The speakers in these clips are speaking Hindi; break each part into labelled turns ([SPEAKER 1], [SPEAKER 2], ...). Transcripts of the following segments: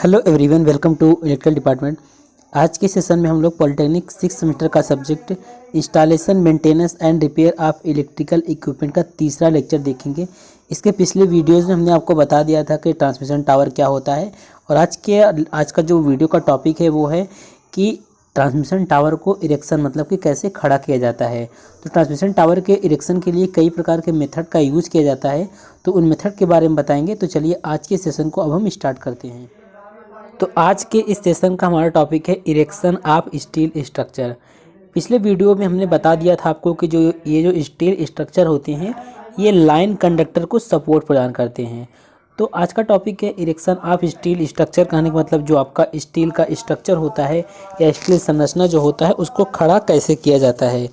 [SPEAKER 1] Hello everyone, welcome to electrical department. आज के सेशन में हम लोग पॉलिटेक्निक 6 सेमेस्टर का subject installation maintenance and repair of electrical equipment का तीसरा लेक्चर देखेंगे। इसके पिछले वीडियोज़ में हमने आपको बता दिया था कि ट्रांसमिशन टावर क्या होता है, और आज का जो वीडियो का टॉपिक है वो है कि ट्रांसमिशन टावर को इरेक्शन मतलब कि कैसे खड़ा किया जाता है। तो ट्रांसमिशन टावर के इरेक्शन के लिए कई प्रकार के मेथड का यूज़ किया जाता है, तो उन मेथड के बारे में बताएंगे। तो चलिए आज के सेशन को अब हम स्टार्ट करते हैं। तो आज के इस सेशन का हमारा टॉपिक है इरेक्शन ऑफ स्टील स्ट्रक्चर। पिछले वीडियो में हमने बता दिया था आपको कि ये जो स्टील स्ट्रक्चर होते हैं ये लाइन कंडक्टर को सपोर्ट प्रदान करते हैं। तो आज का टॉपिक है इरेक्शन ऑफ स्टील स्ट्रक्चर। कहने का मतलब जो आपका स्टील का स्ट्रक्चर होता है या स्टील संरचना जो होता है उसको खड़ा कैसे किया जाता है।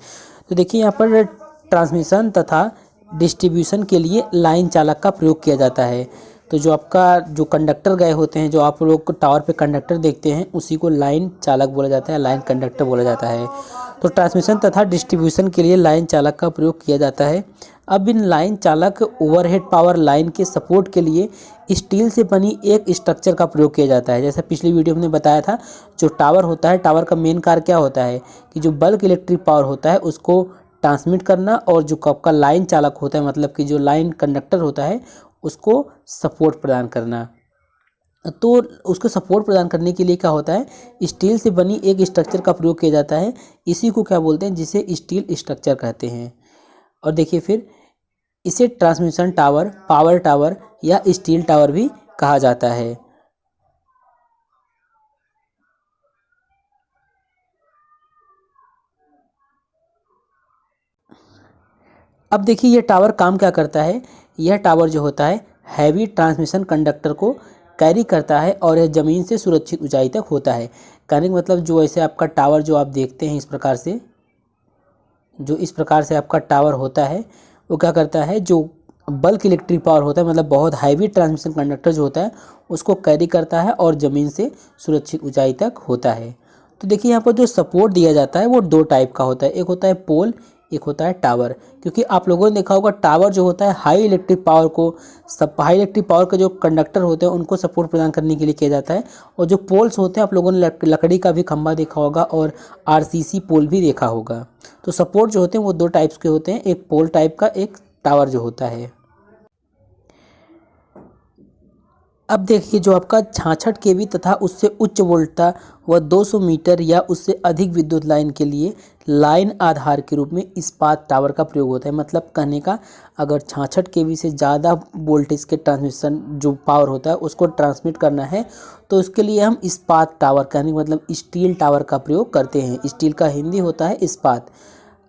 [SPEAKER 1] तो देखिए यहाँ पर ट्रांसमिशन तथा डिस्ट्रीब्यूशन के लिए लाइन चालक का प्रयोग किया जाता है। तो जो आपका जो कंडक्टर गए होते हैं, जो आप लोग को टावर पे कंडक्टर देखते हैं, उसी को लाइन चालक बोला जाता है, लाइन कंडक्टर बोला जाता है। तो ट्रांसमिशन तथा डिस्ट्रीब्यूशन के लिए लाइन चालक का प्रयोग किया जाता है। अब इन लाइन चालक ओवरहेड पावर लाइन के सपोर्ट के लिए स्टील से बनी एक स्ट्रक्चर का प्रयोग किया जाता है। जैसे पिछली वीडियो में बताया था, जो टावर होता है, टावर का मेन कार्य क्या होता है कि जो बल्क इलेक्ट्रिक पावर होता है उसको ट्रांसमिट करना, और जो आपका लाइन चालक होता है मतलब कि जो लाइन कंडक्टर होता है उसको सपोर्ट प्रदान करना। तो उसको सपोर्ट प्रदान करने के लिए क्या होता है, स्टील से बनी एक स्ट्रक्चर का प्रयोग किया जाता है। इसी को क्या बोलते हैं, जिसे स्टील स्ट्रक्चर कहते हैं। और देखिए फिर इसे ट्रांसमिशन टावर, पावर टावर या स्टील टावर भी कहा जाता है। अब देखिए ये टावर काम क्या करता है। यह टावर जो होता है हैवी ट्रांसमिशन कंडक्टर को कैरी करता है और यह ज़मीन से सुरक्षित ऊंचाई तक होता है। कहने का मतलब जो ऐसे आपका टावर जो आप देखते हैं इस प्रकार से, जो इस प्रकार से आपका टावर होता है वो क्या करता है, जो बल्क इलेक्ट्रिक पावर होता है मतलब बहुत हैवी ट्रांसमिशन कंडक्टर जो होता है उसको कैरी करता है और ज़मीन से सुरक्षित ऊंचाई तक होता है। तो देखिए यहाँ पर जो सपोर्ट दिया जाता है वो दो टाइप का होता है, एक होता है पोल, एक होता है टावर। क्योंकि आप लोगों ने देखा होगा टावर जो होता है हाई इलेक्ट्रिक पावर को, हाई इलेक्ट्रिक पावर के जो कंडक्टर होते हैं उनको सपोर्ट प्रदान करने के लिए किया जाता है। और जो पोल्स होते हैं आप लोगों ने लकड़ी का भी खंभा देखा होगा और आरसीसी पोल भी देखा होगा। तो सपोर्ट जो होते हैं वो दो टाइप्स के होते हैं, एक पोल टाइप का, एक टावर जो होता है। अब देखिए जो आपका 66 केवी तथा उससे उच्च वोल्टता व 200 मीटर या उससे अधिक विद्युत लाइन के लिए लाइन आधार के रूप में इस्पात टावर का प्रयोग होता है। मतलब कहने का, अगर 66 केवी से ज़्यादा वोल्टेज के ट्रांसमिशन जो पावर होता है उसको ट्रांसमिट करना है तो उसके लिए हम इस्पात टावर, कहने का मतलब स्टील टावर का प्रयोग करते हैं। स्टील का हिंदी होता है इस्पात।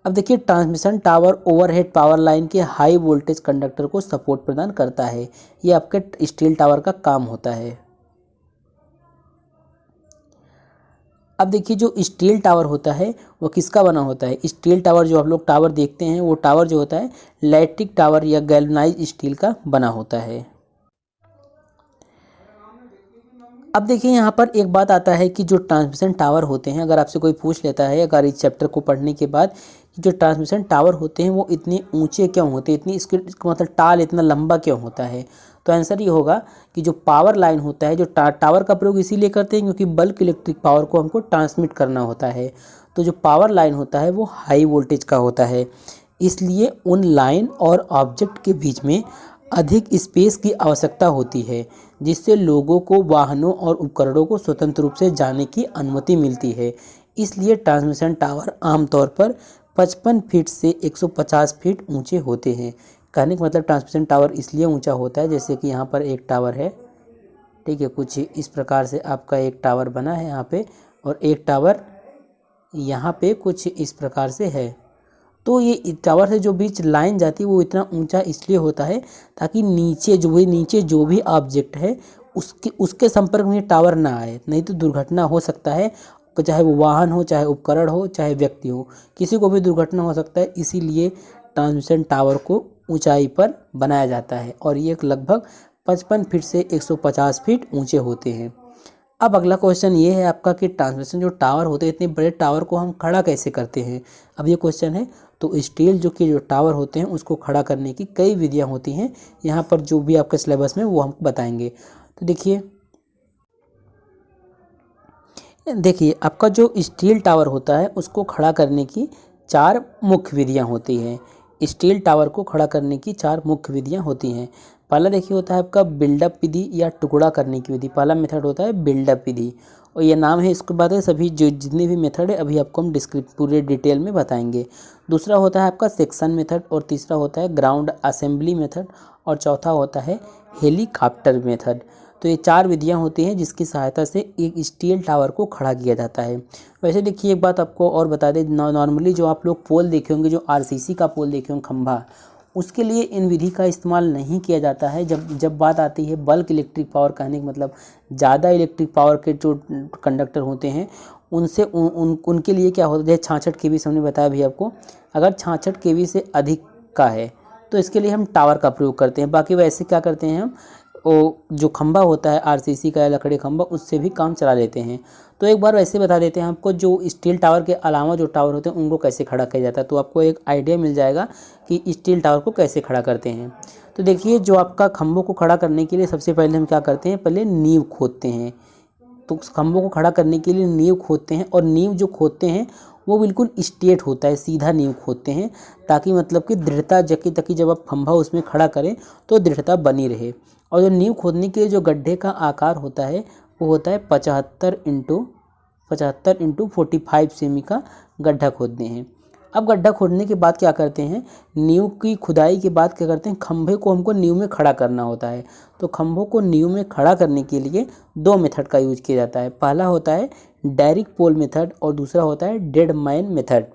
[SPEAKER 1] अब देखिए transmission tower overhead power line के हाई वोल्टेज कंडक्टर को सपोर्ट प्रदान करता है। ये आपके स्टील टावर का काम होता है। अब देखिए जो स्टील टावर होता है वो किसका बना होता है। स्टील टावर जो आप लोग टावर देखते हैं वो टावर जो होता है लैट्रिक टावर या गैल्वनाइज्ड स्टील का बना होता है। अब देखिए यहाँ पर एक बात आता है कि जो ट्रांसमिशन टावर होते हैं, अगर आपसे कोई पूछ लेता है अगर इस चैप्टर को पढ़ने के बाद कि जो ट्रांसमिशन टावर होते हैं वो इतने ऊंचे क्यों होते हैं, इतनी इसके मतलब टाल इतना लंबा क्यों होता है, तो आंसर ये होगा कि जो पावर लाइन होता है, जो टावर का प्रयोग इसीलिए करते हैं क्योंकि बल्क इलेक्ट्रिक पावर को हमको ट्रांसमिट करना होता है। तो जो पावर लाइन होता है वो हाई वोल्टेज का होता है, इसलिए उन लाइन और ऑब्जेक्ट के बीच में अधिक स्पेस की आवश्यकता होती है, जिससे लोगों को वाहनों और उपकरणों को स्वतंत्र रूप से जाने की अनुमति मिलती है। इसलिए ट्रांसमिशन टावर आमतौर पर 55 फीट से 150 फीट ऊंचे होते हैं। कहने का मतलब ट्रांसमिशन टावर इसलिए ऊंचा होता है, जैसे कि यहाँ पर एक टावर है, ठीक है, कुछ इस प्रकार से आपका एक टावर बना है यहाँ पे, और एक टावर यहाँ पे कुछ इस प्रकार से है। तो ये टावर से जो बीच लाइन जाती है वो इतना ऊंचा इसलिए होता है ताकि नीचे जो भी ऑब्जेक्ट है उसके संपर्क में टावर ना आए, नहीं तो दुर्घटना हो सकता है। चाहे वो वाहन हो, चाहे उपकरण हो, चाहे व्यक्ति हो, किसी को भी दुर्घटना हो सकता है। इसीलिए ट्रांसमिशन टावर को ऊंचाई पर बनाया जाता है और ये लगभग 55 फीट से 150 फीट ऊंचे होते हैं। अब अगला क्वेश्चन ये है आपका कि ट्रांसमिशन जो टावर होते हैं, इतने बड़े टावर को हम खड़ा कैसे करते हैं। अब ये क्वेश्चन है। तो स्टील जो टावर होते हैं उसको खड़ा करने की कई विधियां होती हैं। यहाँ पर जो भी आपके सिलेबस में वो हम बताएंगे। तो देखिए देखिए आपका जो स्टील टावर होता है उसको खड़ा करने की 4 मुख्य विधियां होती हैं। स्टील टावर को खड़ा करने की 4 मुख्य विधियां होती हैं। पहला देखिए होता है आपका बिल्डअप विधि या टुकड़ा करने की विधि। पहला मेथड होता है बिल्डअप विधि और ये नाम है, इसके बाद है सभी जो जितने भी मेथड है अभी आपको हम पूरे डिटेल में बताएंगे। दूसरा होता है आपका सेक्शन मेथड और तीसरा होता है ग्राउंड असेंबली मेथड और चौथा होता है हेलीकॉप्टर मेथड। तो ये 4 विधियां होती हैं जिसकी सहायता से एक स्टील टावर को खड़ा किया जाता है। वैसे देखिए एक बात आपको और बता दें, नॉर्मली जो आप लोग पोल देखे होंगे, जो आरसीसी का पोल देखे होंगे खंभा, उसके लिए इन विधि का इस्तेमाल नहीं किया जाता है। जब बात आती है बल्क इलेक्ट्रिक पावर, कहने का मतलब ज़्यादा इलेक्ट्रिक पावर के जो कंडक्टर होते हैं उनसे उनके लिए क्या होता है, 66 केवी से हमने बताया भी आपको, अगर 66 केवी से अधिक का है तो इसके लिए हम टावर का प्रयोग करते हैं। बाकी वैसे क्या करते हैं हम, वो जो खंभा होता है आरसीसी का या लकड़ी खंभा, उससे भी काम चला लेते हैं। तो एक बार वैसे बता देते हैं आपको, जो स्टील टावर के अलावा जो टावर होते हैं उनको कैसे खड़ा किया जाता है, तो आपको एक आइडिया मिल जाएगा कि स्टील टावर को कैसे खड़ा करते हैं। तो देखिए जो आपका खंभों को खड़ा करने के लिए सबसे पहले हम क्या करते हैं, पहले नींव खोदते हैं। तो खंभों को खड़ा करने के लिए नींव खोदते हैं और नींव जो खोदते हैं वो बिल्कुल स्ट्रेट होता है, सीधा नींव खोदते हैं, ताकि मतलब कि दृढ़ता ताकि जब आप खंभा उसमें खड़ा करें तो दृढ़ता बनी रहे। और जो नींव खोदने के लिए जो गड्ढे का आकार होता है वो होता है 75 इंटू 45 सेमी का गड्ढा खोदते हैं। अब गड्ढा खोदने के बाद क्या करते हैं, नींव की खुदाई के बाद क्या करते हैं, खंभे को हमको नींव में खड़ा करना होता है। तो खंभों को नींव में खड़ा करने के लिए 2 मेथड का यूज किया जाता है। पहला होता है डायरेक्ट पोल मेथड और दूसरा होता है डेड मैन मेथड।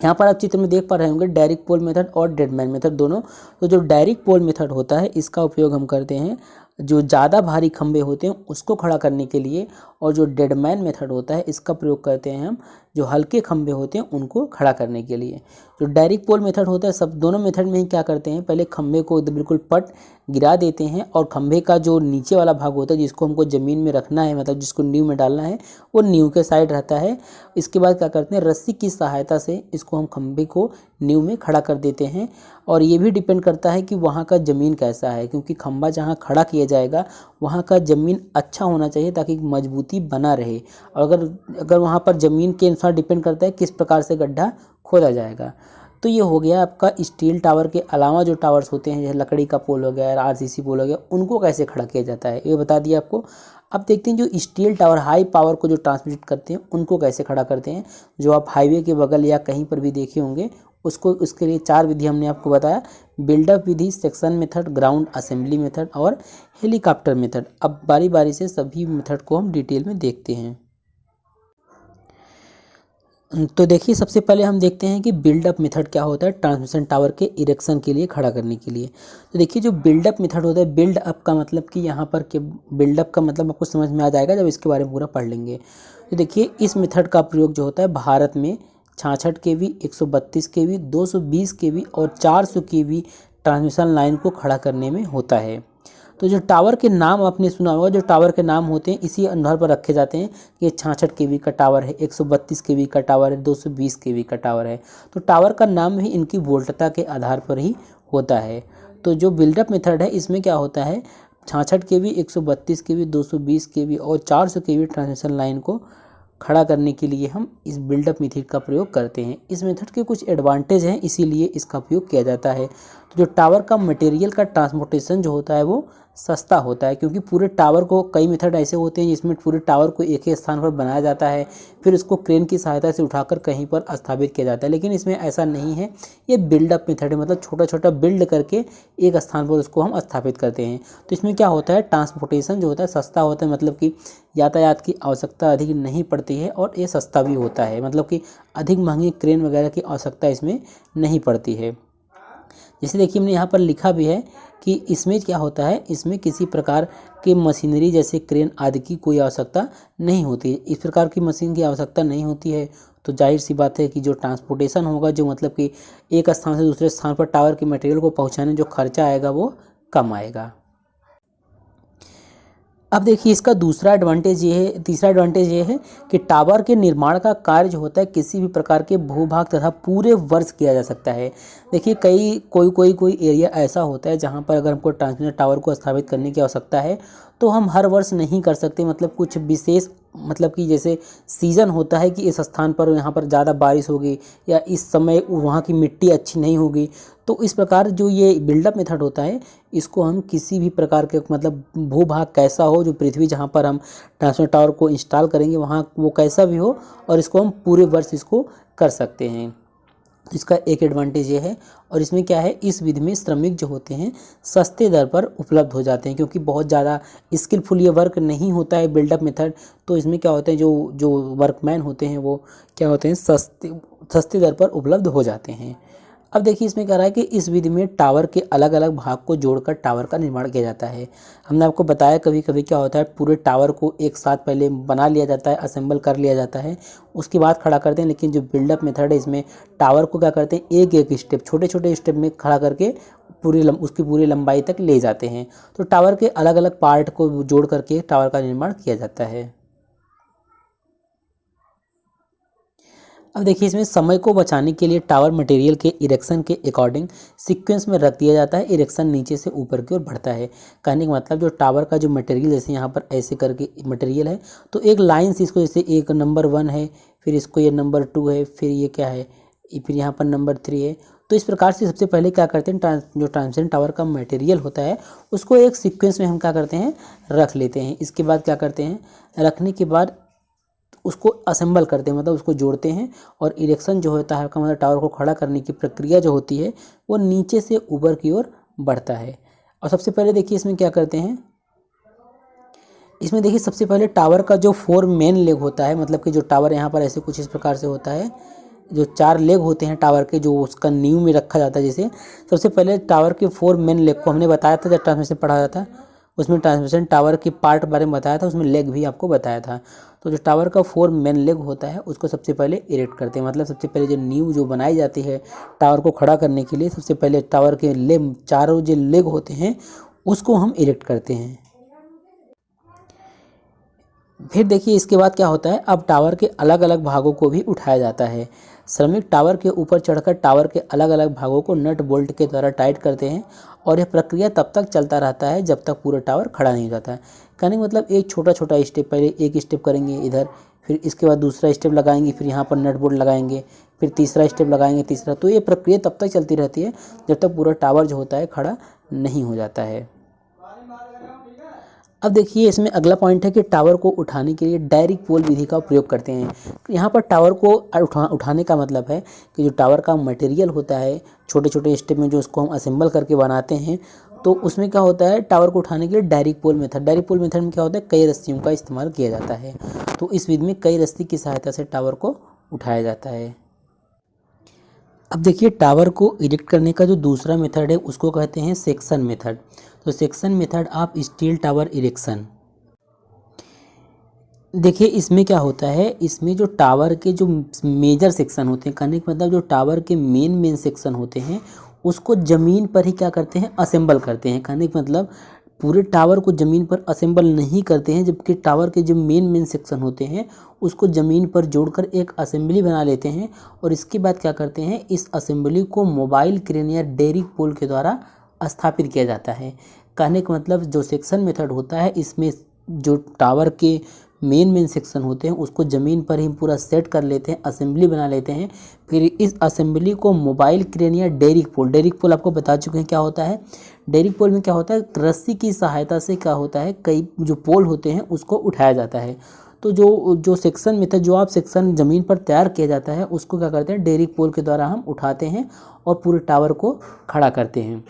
[SPEAKER 1] यहाँ पर आप चित्र में देख पा रहे होंगे डायरेक्ट पोल मेथड और डेड मैन मेथड दोनों। तो जो डायरेक्ट पोल मेथड होता है इसका उपयोग हम करते हैं जो ज़्यादा भारी खंभे होते हैं उसको खड़ा करने के लिए, और जो डेड मैन मेथड होता है इसका प्रयोग करते हैं हम जो हल्के खंभे होते हैं उनको खड़ा करने के लिए। जो डायरेक्ट पोल मेथड होता है, सब दोनों मेथड में ही क्या करते हैं, पहले खंभे को बिल्कुल पट गिरा देते हैं और खंभे का जो नीचे वाला भाग होता है जिसको हमको ज़मीन में रखना है, मतलब जिसको नींव में डालना है, वो नींव के साइड रहता है। इसके बाद क्या करते हैं, रस्सी की सहायता से इसको हम खंभे को नींव में खड़ा कर देते हैं। और ये भी डिपेंड करता है कि वहाँ का ज़मीन कैसा है, क्योंकि खंभा जहाँ खड़ा किया जाएगा वहाँ का ज़मीन अच्छा होना चाहिए ताकि मजबूती बना रहे। और अगर वहाँ पर ज़मीन के अनुसार डिपेंड करता है किस प्रकार से गड्ढा खोदा जाएगा। तो ये हो गया आपका स्टील टावर के अलावा जो टावर्स होते हैं, जैसे लकड़ी का पोल हो गया, आरसीसी पोल हो गया, उनको कैसे खड़ा किया जाता है ये बता दिया आपको। अब देखते हैं जो स्टील टावर हाई पावर को जो ट्रांसमिट करते हैं उनको कैसे खड़ा करते हैं। जो आप हाईवे के बगल या कहीं पर भी देखे होंगे उसको, उसके लिए 4 विधि हमने आपको बताया, बिल्डअप विधि, section method, ground assembly method और हेलीकॉप्टर मेथड। अब बारी बारी से सभी मेथड को हम डिटेल में देखते हैं। तो देखिए सबसे पहले हम देखते हैं कि बिल्डअप मेथड क्या होता है ट्रांसमिशन टावर के इरेक्शन के लिए खड़ा करने के लिए। तो देखिए जो बिल्डअप मेथड होता है, बिल्डअप का मतलब कि यहाँ पर के बिल्डअप का मतलब आपको समझ में आ जाएगा जब इसके बारे में पूरा पढ़ लेंगे। तो देखिए इस मेथड का प्रयोग जो होता है भारत में 66 केवी, 132 केवी, 220 केवी और 400 केवी ट्रांसमिशन लाइन को खड़ा करने में होता है। तो जो टावर के नाम आपने सुना होगा, जो टावर के नाम होते हैं इसी आधार पर रखे जाते हैं कि 66 केवी का टावर है, 132 केवी का टावर है, 220 केवी का टावर है। तो टावर का नाम भी इनकी वोल्टता के आधार पर ही होता है। तो जो बिल्डअप मेथड है इसमें क्या होता है, 66 केवी, 132 केवी, 220 केवी और 400 केवी ट्रांसमिशन लाइन को खड़ा करने के लिए हम इस बिल्डअप मेथड का प्रयोग करते हैं। इस मेथड के कुछ एडवांटेज हैं, इसीलिए इसका उपयोग किया जाता है। तो जो टावर का मटेरियल का ट्रांसपोर्टेशन जो होता है वो सस्ता होता है, क्योंकि पूरे टावर को, कई मेथड ऐसे होते हैं जिसमें पूरे टावर को एक ही स्थान पर बनाया जाता है, फिर उसको क्रेन की सहायता से उठाकर कहीं पर स्थापित किया जाता है, लेकिन इसमें ऐसा नहीं है। ये बिल्डअप मेथड है, मतलब छोटा छोटा बिल्ड करके एक स्थान पर उसको हम स्थापित करते हैं। तो इसमें क्या होता है, ट्रांसपोर्टेशन जो होता है सस्ता होता है, मतलब कि यातायात की आवश्यकता अधिक नहीं पड़ती है और ये सस्ता भी होता है, मतलब कि अधिक महंगी क्रेन वगैरह की आवश्यकता इसमें नहीं पड़ती है। जैसे देखिए हमने यहाँ पर लिखा भी है कि इसमें क्या होता है, इसमें किसी प्रकार की मशीनरी जैसे क्रेन आदि की कोई आवश्यकता नहीं होती है। इस प्रकार की मशीन की आवश्यकता नहीं होती है, तो जाहिर सी बात है कि जो ट्रांसपोर्टेशन होगा, जो मतलब कि एक स्थान से दूसरे स्थान पर टावर के मटेरियल को पहुँचाने जो खर्चा आएगा वो कम आएगा। अब देखिए इसका तीसरा एडवांटेज ये है कि टावर के निर्माण का कार्य जो होता है किसी भी प्रकार के भूभाग तथा पूरे वर्ष किया जा सकता है। देखिए कोई एरिया ऐसा होता है जहां पर अगर हमको ट्रांसमिशन टावर को स्थापित करने की आवश्यकता है तो हम हर वर्ष नहीं कर सकते, मतलब कुछ विशेष, मतलब कि जैसे सीज़न होता है कि इस स्थान पर यहाँ पर ज़्यादा बारिश होगी या इस समय वहाँ की मिट्टी अच्छी नहीं होगी। तो इस प्रकार जो ये बिल्डअप मेथड होता है, इसको हम किसी भी प्रकार के, मतलब भूभाग कैसा हो, जो पृथ्वी जहाँ पर हम ट्रांसमिटर टावर को इंस्टॉल करेंगे वहाँ वो कैसा भी हो, और इसको हम पूरे वर्ष इसको कर सकते हैं। इसका एक एडवांटेज ये है। और इसमें क्या है, इस विधि में श्रमिक जो होते हैं सस्ते दर पर उपलब्ध हो जाते हैं, क्योंकि बहुत ज़्यादा स्किलफुल ये वर्क नहीं होता है बिल्डअप मेथड। तो इसमें क्या होते हैं, जो जो वर्कमैन होते हैं वो क्या होते हैं, सस्ते दर पर उपलब्ध हो जाते हैं। अब देखिए इसमें क्या रहा है कि इस विधि में टावर के अलग अलग भाग को जोड़कर टावर का निर्माण किया जाता है। हमने आपको बताया कभी कभी क्या होता है, पूरे टावर को एक साथ पहले बना लिया जाता है, असेंबल कर लिया जाता है, उसके बाद खड़ा करते हैं। लेकिन जो बिल्डअप मेथड है इसमें टावर को क्या करते हैं, एक एक स्टेप, छोटे छोटे स्टेप में खड़ा करके उसकी पूरी लंबाई तक ले जाते हैं। तो टावर के अलग अलग पार्ट को जोड़ करके टावर का निर्माण किया जाता है। अब देखिए इसमें समय को बचाने के लिए टावर मटेरियल के इरेक्शन के अकॉर्डिंग सीक्वेंस में रख दिया जाता है। इरेक्शन नीचे से ऊपर की ओर बढ़ता है। कहने का मतलब जो टावर का जो मटेरियल, जैसे यहाँ पर ऐसे करके मटेरियल है, तो एक लाइन से इसको, जैसे एक नंबर 1 है, फिर इसको ये नंबर 2 है, फिर ये क्या है, फिर यहाँ पर नंबर 3 है। तो इस प्रकार से सबसे पहले क्या करते हैं, जो ट्रांसमिशन टावर का मटेरियल होता है उसको एक सीक्वेंस में हम क्या करते हैं, रख लेते हैं। इसके बाद क्या करते हैं, रखने के बाद उसको असेंबल करते हैं, मतलब उसको जोड़ते हैं। और इरेक्शन जो होता है का मतलब टावर को खड़ा करने की प्रक्रिया जो होती है वो नीचे से ऊपर की ओर बढ़ता है। और सबसे पहले देखिए इसमें क्या करते हैं, इसमें देखिए सबसे पहले टावर का जो 4 मेन लेग होता है, मतलब कि जो टावर यहाँ पर ऐसे कुछ इस प्रकार से होता है, जो 4 लेग होते हैं टावर के, जो उसका नींव में रखा जाता है। जैसे सबसे पहले टावर के 4 मेन लेग को हमने बताया था जब ट्रांसमिशन पढ़ा जाता है, उसमें ट्रांसमिशन टावर के पार्ट बारे में बताया था, उसमें लेग भी आपको बताया था। तो जो टावर का 4 मेन लेग होता है उसको सबसे पहले इरेक्ट करते हैं, मतलब सबसे पहले जो नींव जो बनाई जाती है टावर को खड़ा करने के लिए, सबसे पहले टावर के चारों जो लेग होते हैं उसको हम इरेक्ट करते हैं। फिर देखिए इसके बाद क्या होता है, अब टावर के अलग अलग भागों को भी उठाया जाता है। श्रमिक टावर के ऊपर चढ़कर टावर के अलग अलग भागों को नट बोल्ट के द्वारा टाइट करते हैं, और यह प्रक्रिया तब तक चलता रहता है जब तक पूरा टावर खड़ा नहीं हो जाता है। कहने का मतलब एक छोटा छोटा स्टेप, पहले एक स्टेप करेंगे इधर, फिर इसके बाद दूसरा स्टेप लगाएंगे, फिर यहाँ पर नट बोल्ट लगाएंगे, फिर तीसरा स्टेप लगाएंगे, तीसरा। तो ये प्रक्रिया तब तक चलती रहती है जब तक पूरा टावर जो होता है खड़ा नहीं हो जाता है। अब देखिए इसमें अगला पॉइंट है कि टावर को उठाने के लिए डायरेक्ट पोल विधि का प्रयोग करते हैं। यहाँ पर टावर को उठाने का मतलब है कि जो टावर का मटेरियल होता है छोटे छोटे स्टेप में जो उसको हम असेंबल करके बनाते हैं, तो उसमें क्या होता है, टावर को उठाने के लिए डायरेक्ट पोल मेथड में क्या होता है, कई रस्सियों का इस्तेमाल किया जाता है। तो इस विधि में कई रस्सी की सहायता से टावर को उठाया जाता है। अब देखिए टावर को इरेक्ट करने का जो दूसरा मेथड है उसको कहते हैं सेक्शन मेथड। तो section method of steel tower erection. देखिए इसमें क्या होता है, इसमें जो टावर के जो मेजर सेक्शन होते हैं, कहने का मतलब जो टावर के मेन सेक्शन होते हैं उसको ज़मीन पर ही क्या करते हैं, असेंबल करते हैं। कहने का मतलब पूरे टावर को ज़मीन पर असेंबल नहीं करते हैं, जबकि टावर के जो मेन सेक्शन होते हैं उसको ज़मीन पर जोड़कर एक असेंबली बना लेते हैं। और इसके बाद क्या करते हैं, इस असेंबली को मोबाइल क्रेन या डेरिक पोल के द्वारा स्थापित किया जाता है। कहने का मतलब जो सेक्शन मेथड होता है इसमें जो टावर के मेन सेक्शन होते हैं उसको ज़मीन पर ही पूरा सेट कर लेते हैं, असेंबली बना लेते हैं। फिर इस असेंबली को मोबाइल क्रेन या डेरिक पोल आपको बता चुके हैं क्या होता है। डेरिक पोल में क्या होता है, रस्सी की सहायता से क्या होता है, कई जो पोल होते हैं उसको उठाया जाता है। तो जो सेक्शन मेथड, जो आप सेक्शन ज़मीन पर तैयार किया जाता है उसको क्या करते हैं, डेरिक पोल के द्वारा हम उठाते हैं और पूरे टावर को खड़ा करते हैं।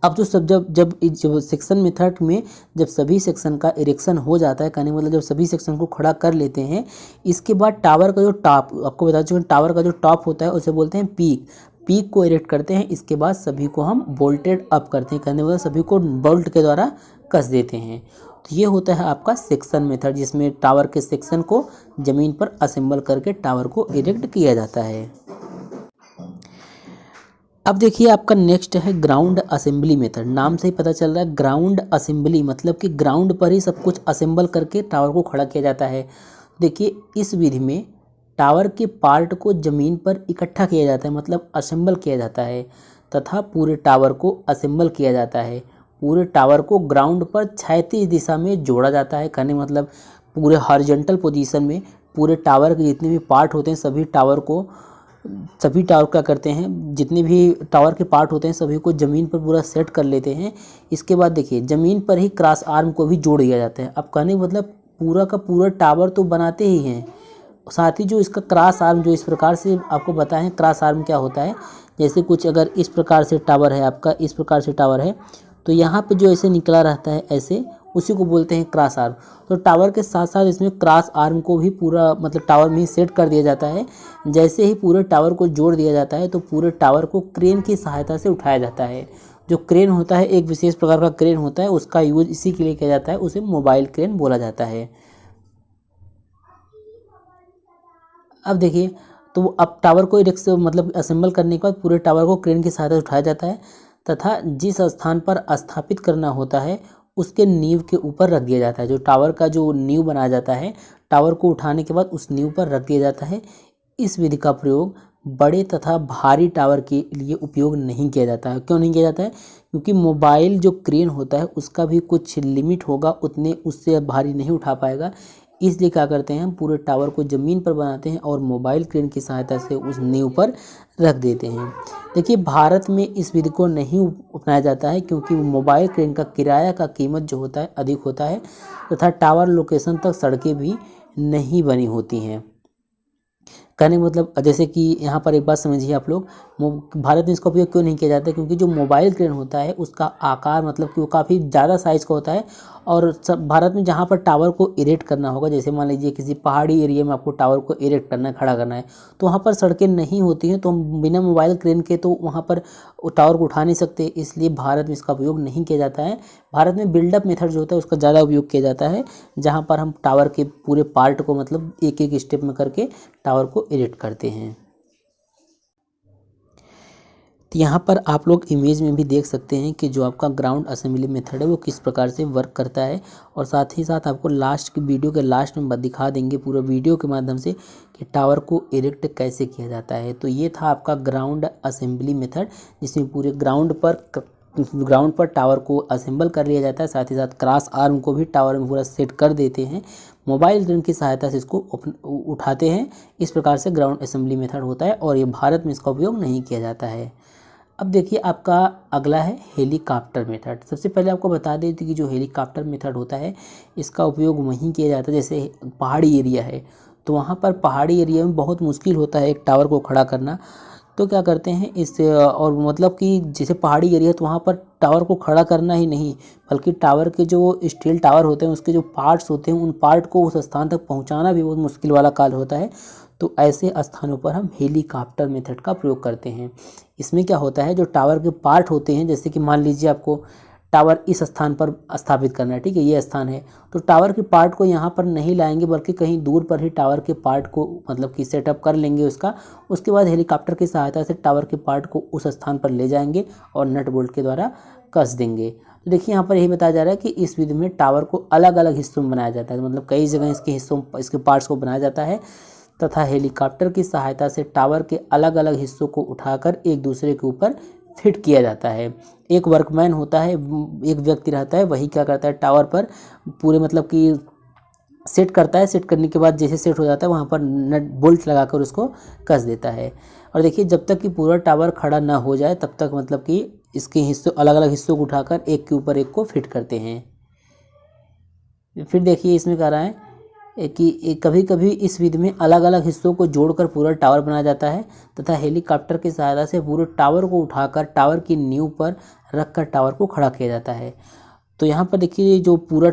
[SPEAKER 1] अब जो सब जब सेक्शन मेथड में जब सभी सेक्शन का इरेक्शन हो जाता है, कहने का मतलब जब सभी सेक्शन को खड़ा कर लेते हैं, इसके बाद टावर का जो टॉप, आपको बता चुके हैं टावर का जो टॉप होता है उसे बोलते हैं पीक को इरेक्ट करते हैं। इसके बाद सभी को हम बोल्टेड अप करते हैं, कहने का मतलब सभी को बोल्ट के द्वारा कस देते हैं। तो ये होता है आपका सेक्शन मेथड, जिसमें टावर के सेक्शन को ज़मीन पर असेंबल करके टावर को इरेक्ट किया जाता है। अब देखिए आपका नेक्स्ट है ग्राउंड असेंबली मेथड। नाम से ही पता चल रहा है ग्राउंड असेंबली, मतलब कि ग्राउंड पर ही सब कुछ असेंबल करके टावर को खड़ा किया जाता है। देखिए इस विधि में टावर के पार्ट को ज़मीन पर इकट्ठा किया जाता है, मतलब असेंबल किया जाता है, तथा पूरे टावर को असेंबल किया जाता है। पूरे टावर को ग्राउंड पर क्षैतिज दिशा में जोड़ा जाता है। कहने मतलब पूरे हॉरिजॉन्टल पोजीशन में पूरे टावर के जितने भी पार्ट होते हैं सभी टावर क्या करते हैं, जितने भी टावर के पार्ट होते हैं सभी को ज़मीन पर पूरा सेट कर लेते हैं। इसके बाद देखिए ज़मीन पर ही क्रॉस आर्म को भी जोड़ दिया जाता है। अब कहने मतलब पूरा का पूरा टावर तो बनाते ही हैं, साथ ही जो इसका क्रॉस आर्म जो इस प्रकार से आपको बताएं क्रॉस आर्म क्या होता है। जैसे कुछ अगर इस प्रकार से टावर है आपका, इस प्रकार से टावर है तो यहाँ पे जो ऐसे निकला रहता है ऐसे, उसी को बोलते हैं क्रॉस आर्म। तो टावर के साथ साथ इसमें क्रॉस आर्म को भी पूरा मतलब टावर में ही सेट कर दिया जाता है। जैसे ही पूरे टावर को जोड़ दिया जाता है तो पूरे टावर को क्रेन की सहायता से उठाया जाता है। जो क्रेन होता है एक विशेष प्रकार का क्रेन होता है, उसका यूज इसी के लिए किया जाता है, उसे मोबाइल क्रेन बोला जाता है। अब देखिए तो अब टावर को मतलब असेंबल करने के बाद पूरे टावर को क्रेन की सहायता से उठाया जाता है तथा जिस स्थान पर स्थापित करना होता है उसके नींव के ऊपर रख दिया जाता है। जो टावर का जो नींव बनाया जाता है, टावर को उठाने के बाद उस नींव पर रख दिया जाता है। इस विधि का प्रयोग बड़े तथा भारी टावर के लिए उपयोग नहीं किया जाता है। क्यों नहीं किया जाता है? क्योंकि मोबाइल जो क्रेन होता है उसका भी कुछ लिमिट होगा, उतने उससे भारी नहीं उठा पाएगा। इसलिए क्या करते हैं हम पूरे टावर को ज़मीन पर बनाते हैं और मोबाइल क्रेन की सहायता से उस नींव पर रख देते हैं। देखिए भारत में इस विधि को नहीं अपनाया जाता है क्योंकि मोबाइल क्रेन का किराया का कीमत जो होता है अधिक होता है तथा टावर लोकेशन तक सड़कें भी नहीं बनी होती हैं। कहने मतलब जैसे कि यहाँ पर एक बात समझिए आप लोग, भारत में इसका उपयोग क्यों नहीं किया जाता है? क्योंकि जो मोबाइल क्रेन होता है उसका आकार मतलब कि वो काफ़ी ज़्यादा साइज़ का होता है और सब भारत में जहाँ पर टावर को इरेक्ट करना होगा, जैसे मान लीजिए किसी पहाड़ी एरिया में आपको टावर को इरेक्ट करना है, खड़ा करना है, तो वहाँ पर सड़कें नहीं होती हैं, तो हम बिना मोबाइल क्रेन के तो वहाँ पर टावर को उठा नहीं सकते। इसलिए भारत में इसका उपयोग नहीं किया जाता है। भारत में बिल्डअप मेथड जो होता है उसका ज़्यादा उपयोग किया जाता है, जहाँ पर हम टावर के पूरे पार्ट को मतलब एक एक स्टेप में करके टावर को इरेक्ट करते हैं। तो यहाँ पर आप लोग इमेज में भी देख सकते हैं कि जो आपका ग्राउंड असेंबली मेथड है वो किस प्रकार से वर्क करता है, और साथ ही साथ आपको लास्ट की वीडियो के लास्ट में दिखा देंगे पूरा वीडियो के माध्यम से कि टावर को इरेक्ट कैसे किया जाता है। तो ये था आपका ग्राउंड असेंबली मेथड, जिसमें पूरे ग्राउंड पर टावर को असेंबल कर लिया जाता है, साथ ही साथ क्रॉस आर्म को भी टावर में पूरा सेट कर देते हैं, मोबाइल क्रेन की सहायता से इसको उठाते हैं। इस प्रकार से ग्राउंड असेंबली मेथड होता है और ये भारत में इसका उपयोग नहीं किया जाता है। अब देखिए आपका अगला है हेलीकॉप्टर मेथड। सबसे पहले आपको बता दें कि जो हेलीकॉप्टर मेथड होता है इसका उपयोग वहीं किया जाता है, जैसे पहाड़ी एरिया है तो वहाँ पर पहाड़ी एरिया में बहुत मुश्किल होता है एक टावर को खड़ा करना, तो क्या करते हैं इससे, और मतलब कि जैसे पहाड़ी एरिया तो वहाँ पर टावर को खड़ा करना ही नहीं बल्कि टावर के जो स्टील टावर होते हैं उसके जो पार्ट्स होते हैं उन पार्ट को उस स्थान तक पहुँचाना भी बहुत मुश्किल वाला कार्य होता है। तो ऐसे स्थानों पर हम हेलीकॉप्टर मेथड का प्रयोग करते हैं। इसमें क्या होता है, जो टावर के पार्ट होते हैं, जैसे कि मान लीजिए आपको टावर इस स्थान पर स्थापित करना है, ठीक है, ये स्थान है, तो टावर के पार्ट को यहाँ पर नहीं लाएंगे बल्कि कहीं दूर पर ही टावर के पार्ट को मतलब कि सेटअप कर लेंगे उसके बाद हेलीकॉप्टर की सहायता से टावर के पार्ट को उस स्थान पर ले जाएंगे और नट बोल्ट के द्वारा कस देंगे। तो देखिए यहाँ पर यही बताया जा रहा है कि इस विधि में टावर को अलग अलग हिस्सों में बनाया जाता है, मतलब कई जगह इसके पार्ट्स को बनाया जाता है तथा हेलीकॉप्टर की सहायता से टावर के अलग अलग हिस्सों को उठाकर एक दूसरे के ऊपर फिट किया जाता है। एक वर्कमैन होता है, एक व्यक्ति रहता है, वही क्या करता है टावर पर पूरे मतलब कि सेट करता है, सेट करने के बाद जैसे सेट हो जाता है वहाँ पर नट बोल्ट लगाकर उसको कस देता है। और देखिए जब तक कि पूरा टावर खड़ा ना हो जाए तब तक मतलब कि इसके हिस्सों अलग अलग हिस्सों को उठाकर एक के ऊपर एक को फिट करते हैं। फिर देखिए इसमें कह रहा है कि कभी कभी इस विधि में अलग अलग हिस्सों को जोड़कर पूरा टावर बनाया जाता है तथा हेलीकॉप्टर की सहायता से पूरे टावर को उठाकर टावर की नींव पर रखकर टावर को खड़ा किया जाता है। तो यहाँ पर देखिए जो पूरा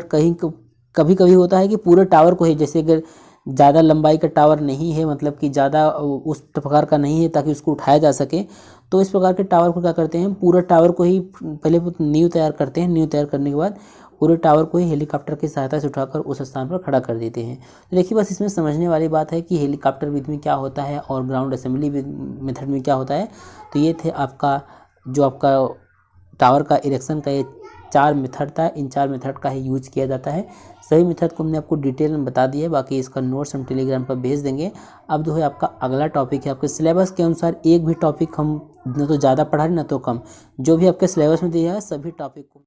[SPEAKER 1] कभी कभी होता है कि पूरे टावर को ही, जैसे अगर ज़्यादा लंबाई का टावर नहीं है मतलब कि ज़्यादा उस प्रकार का नहीं है ताकि उसको उठाया जा सके, तो इस प्रकार के टावर को क्या करते हैं, पूरा टावर को ही पहले नींव तैयार करते हैं, नींव तैयार करने के बाद पूरे टावर को ही हेलीकॉप्टर की सहायता से उठाकर उस स्थान पर खड़ा कर देते हैं। तो देखिए बस इसमें समझने वाली बात है कि हेलीकॉप्टर विधि में क्या होता है और ग्राउंड असेंबली मेथड में क्या होता है। तो ये थे आपका टावर का इरेक्शन का ये 4 मेथड था, इन 4 मेथड का ही यूज किया जाता है। सभी मेथड को हमने आपको डिटेल में बता दिया है, बाकी इसका नोट्स हम टेलीग्राम पर भेज देंगे। अब जो है आपका अगला टॉपिक है, आपके सिलेबस के अनुसार एक भी टॉपिक हम न तो ज़्यादा पढ़ा रहे न तो कम, जो भी आपके सिलेबस में दिया है सभी टॉपिक को